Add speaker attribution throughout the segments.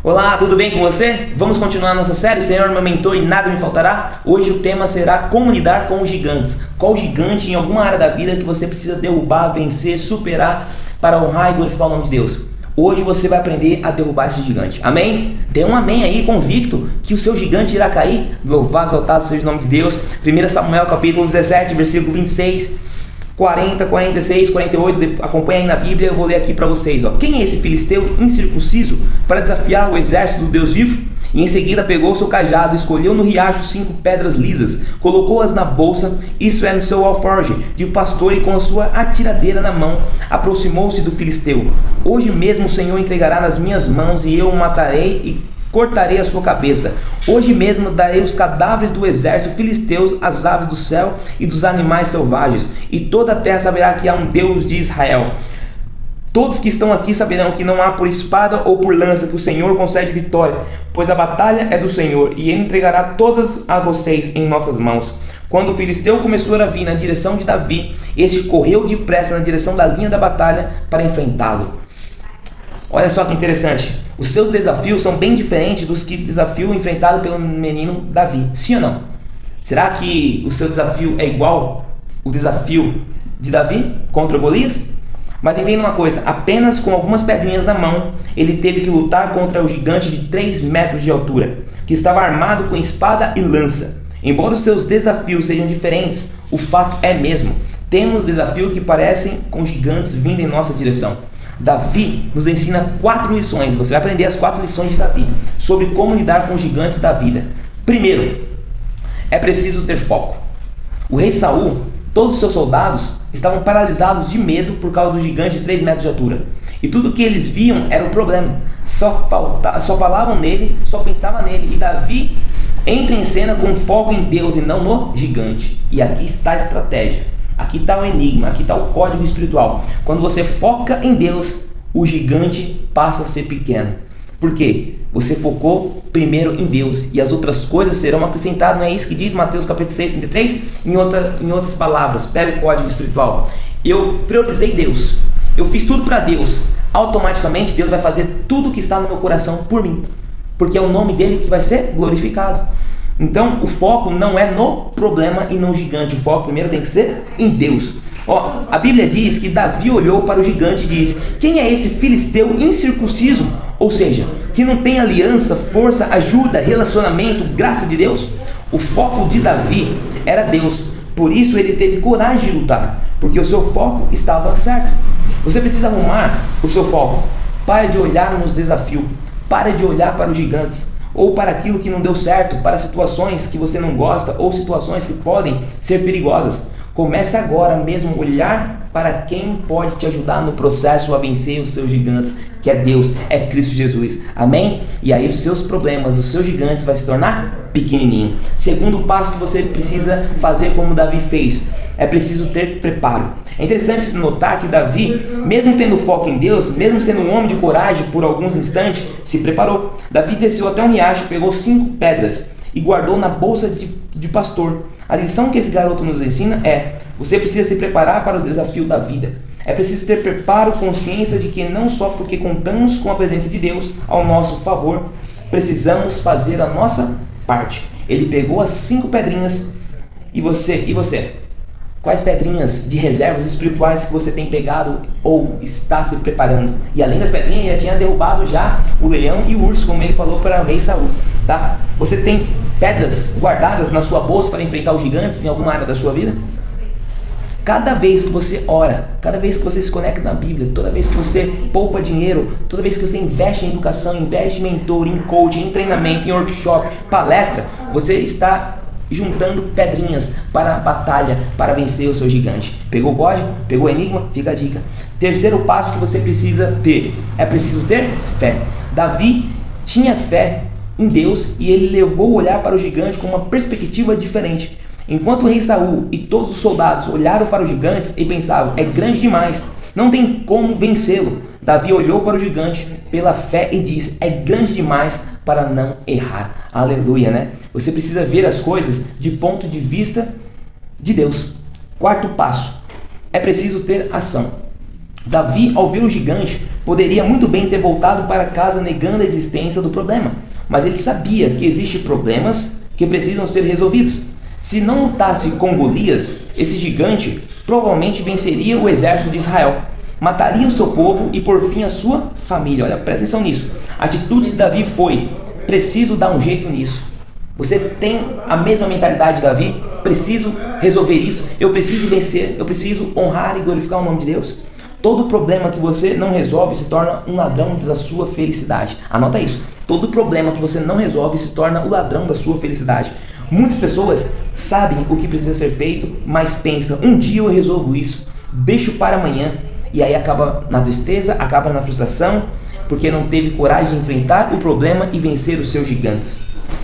Speaker 1: Olá, tudo bem com você? Vamos continuar nossa série, o Senhor me aumentou e nada me faltará. Hoje o tema será como lidar com os gigantes. Qual gigante em alguma área da vida que você precisa derrubar, vencer, superar para honrar e glorificar o nome de Deus? Hoje você vai aprender a derrubar esse gigante. Amém? Dê um amém aí, convicto, que o seu gigante irá cair. Louvado, exaltado seja o nome de Deus. 1 Samuel capítulo 17, versículo 26, 40, 46, 48, acompanha aí na Bíblia, eu vou ler aqui para vocês. Quem é esse filisteu incircunciso para desafiar o exército do Deus vivo? E em seguida pegou seu cajado, escolheu no riacho 5 pedras lisas, colocou-as na bolsa, isso é no seu alforje de pastor, e com a sua atiradeira na mão, aproximou-se do filisteu. Hoje mesmo o Senhor entregará nas minhas mãos, e eu o matarei e cortarei a sua cabeça. Hoje mesmo darei os cadáveres do exército filisteus às aves do céu e dos animais selvagens, e toda a terra saberá que há um Deus de Israel. Todos que estão aqui saberão que não há por espada ou por lança que o Senhor concede vitória, pois a batalha é do Senhor, e Ele entregará todas a vocês em nossas mãos. Quando o filisteu começou a vir na direção de Davi, este correu depressa na direção da linha da batalha para enfrentá-lo. Olha só que interessante, os seus desafios são bem diferentes dos que desafio enfrentado pelo menino Davi, sim ou não? Será que o seu desafio é igual o desafio de Davi contra Golias? Mas entenda uma coisa, apenas com algumas pedrinhas na mão, ele teve que lutar contra o gigante de 3 metros de altura, que estava armado com espada e lança. Embora os seus desafios sejam diferentes, o fato é mesmo, temos desafios que parecem com gigantes vindo em nossa direção. Davi nos ensina 4 lições, você vai aprender as 4 lições de Davi, sobre como lidar com os gigantes da vida. Primeiro, é preciso ter foco. O rei Saul, todos os seus soldados, estavam paralisados de medo por causa do gigante de 3 metros de altura. E tudo que eles viam era o problema. Só falavam nele, só pensavam nele. E Davi entra em cena com foco em Deus e não no gigante. E aqui está a estratégia. Aqui está o enigma, aqui está o código espiritual. Quando você foca em Deus, o gigante passa a ser pequeno. Por quê? Você focou primeiro em Deus e as outras coisas serão acrescentadas, não é isso que diz Mateus capítulo 6, 33? Em outras palavras, pega o código espiritual. Eu priorizei Deus, eu fiz tudo para Deus, automaticamente Deus vai fazer tudo que está no meu coração por mim, porque é o nome dele que vai ser glorificado. Então o foco não é no problema e no gigante, o foco primeiro tem que ser em Deus. A Bíblia diz que Davi olhou para o gigante e disse: quem é esse filisteu incircunciso? Ou seja, que não tem aliança, força, ajuda, relacionamento, graça de Deus. O foco de Davi era Deus, por isso ele teve coragem de lutar, porque o seu foco estava certo. Você precisa arrumar o seu foco. Pare de olhar nos desafios, pare de olhar para os gigantes, ou para aquilo que não deu certo, para situações que você não gosta, ou situações que podem ser perigosas. Comece agora mesmo a olhar para quem pode te ajudar no processo a vencer os seus gigantes, que é Deus, é Cristo Jesus. Amém? E aí os seus problemas, os seus gigantes vai se tornar pequenininho. Segundo passo que você precisa fazer como Davi fez, é preciso ter preparo. É interessante notar que Davi, mesmo tendo foco em Deus, mesmo sendo um homem de coragem por alguns instantes, se preparou. Davi desceu até um riacho, pegou 5 pedras e guardou na bolsa de pastor. A lição que esse garoto nos ensina é: você precisa se preparar para os desafios da vida. É preciso ter preparo, consciência de que não só porque contamos com a presença de Deus ao nosso favor, precisamos fazer a nossa parte. Ele pegou as 5 pedrinhas. E você? Quais pedrinhas de reservas espirituais que você tem pegado ou está se preparando? E além das pedrinhas, já tinha derrubado já o leão e o urso, como ele falou para o rei Saul, tá? Você tem pedras guardadas na sua bolsa para enfrentar os gigantes em alguma área da sua vida? Cada vez que você ora, cada vez que você se conecta na Bíblia, toda vez que você poupa dinheiro, toda vez que você investe em educação, investe em mentor, em coaching, em treinamento, em workshop, palestra, você está juntando pedrinhas para a batalha, para vencer o seu gigante. Pegou o código? Pegou o enigma? Fica a dica. Terceiro passo que você precisa ter, é preciso ter fé. Davi tinha fé em Deus e ele levou o olhar para o gigante com uma perspectiva diferente. Enquanto o rei Saul e todos os soldados olharam para os gigantes e pensavam: é grande demais, não tem como vencê-lo, Davi olhou para o gigante pela fé e disse: é grande demais para não errar. Aleluia, né? Você precisa ver as coisas de ponto de vista de Deus. Quarto passo, é preciso ter ação. Davi, ao ver o gigante, Poderia muito bem ter voltado para casa negando a existência do problema, mas ele sabia que existem problemas que precisam ser resolvidos. Se não lutasse com Golias, esse gigante provavelmente venceria o exército de Israel, mataria o seu povo e por fim a sua família. Olha, presta atenção nisso. A atitude de Davi foi: preciso dar um jeito nisso. Você tem a mesma mentalidade de Davi? Preciso resolver isso, eu preciso vencer, eu preciso honrar e glorificar o nome de Deus. Todo problema que você não resolve se torna um ladrão da sua felicidade. Anota isso. Todo problema que você não resolve se torna o ladrão da sua felicidade. Muitas pessoas sabem o que precisa ser feito, mas pensam: um dia eu resolvo isso, deixo para amanhã. E aí acaba na tristeza, acaba na frustração, porque não teve coragem de enfrentar o problema e vencer os seus gigantes.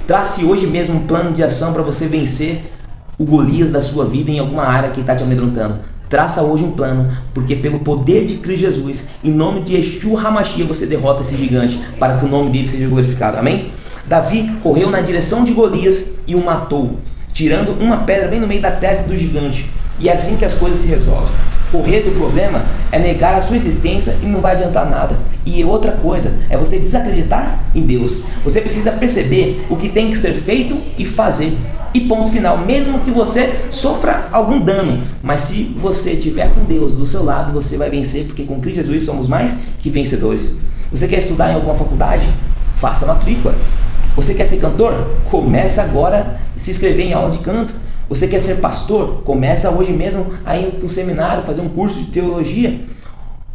Speaker 1: Trace hoje mesmo um plano de ação para você vencer o Golias da sua vida em alguma área que está te amedrontando. Traça hoje um plano, porque pelo poder de Cristo Jesus, em nome de Yeshua HaMashiach, você derrota esse gigante, para que o nome dele seja glorificado. Amém? Davi correu na direção de Golias e o matou, tirando uma pedra bem no meio da testa do gigante. E é assim que as coisas se resolvem. Correr do problema é negar a sua existência e não vai adiantar nada. E outra coisa é você desacreditar em Deus. Você precisa perceber o que tem que ser feito e fazer. E ponto final. Mesmo que você sofra algum dano, mas se você estiver com Deus do seu lado, você vai vencer, porque com Cristo Jesus somos mais que vencedores. Você quer estudar em alguma faculdade? Faça matrícula. Você quer ser cantor? Comece agora a se inscrever em aula de canto. Você quer ser pastor? Começa hoje mesmo a ir para um seminário, fazer um curso de teologia.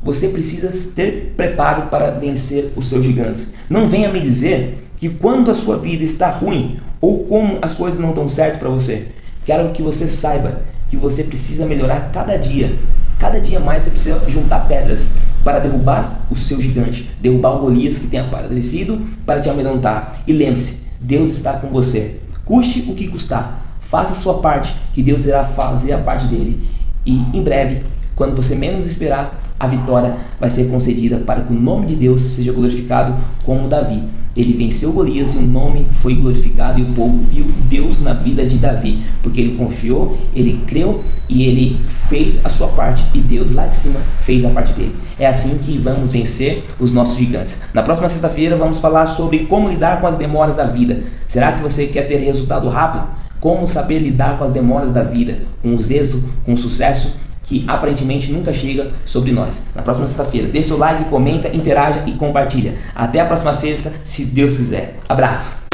Speaker 1: Você precisa ter preparo para vencer os seus gigantes. Não venha me dizer que quando a sua vida está ruim ou como as coisas não estão certas para você. Quero que você saiba que você precisa melhorar cada dia. Cada dia mais você precisa juntar pedras para derrubar o seu gigante, derrubar o Golias que tem aparecido para te amedrontar. E lembre-se, Deus está com você. Custe o que custar. Faça a sua parte, que Deus irá fazer a parte dele. E em breve, quando você menos esperar, a vitória vai ser concedida para que o nome de Deus seja glorificado, como Davi. Ele venceu Golias e o nome foi glorificado e o povo viu Deus na vida de Davi, porque ele confiou, ele creu e ele fez a sua parte e Deus lá de cima fez a parte dele. É assim que vamos vencer os nossos gigantes. Na próxima sexta-feira vamos falar sobre como lidar com as demoras da vida. Será que você quer ter resultado rápido? Como saber lidar com as demoras da vida, com os êxitos, com o sucesso que aparentemente nunca chega sobre nós. Na próxima sexta-feira, deixa o like, comenta, interaja e compartilha. Até a próxima sexta, se Deus quiser. Abraço!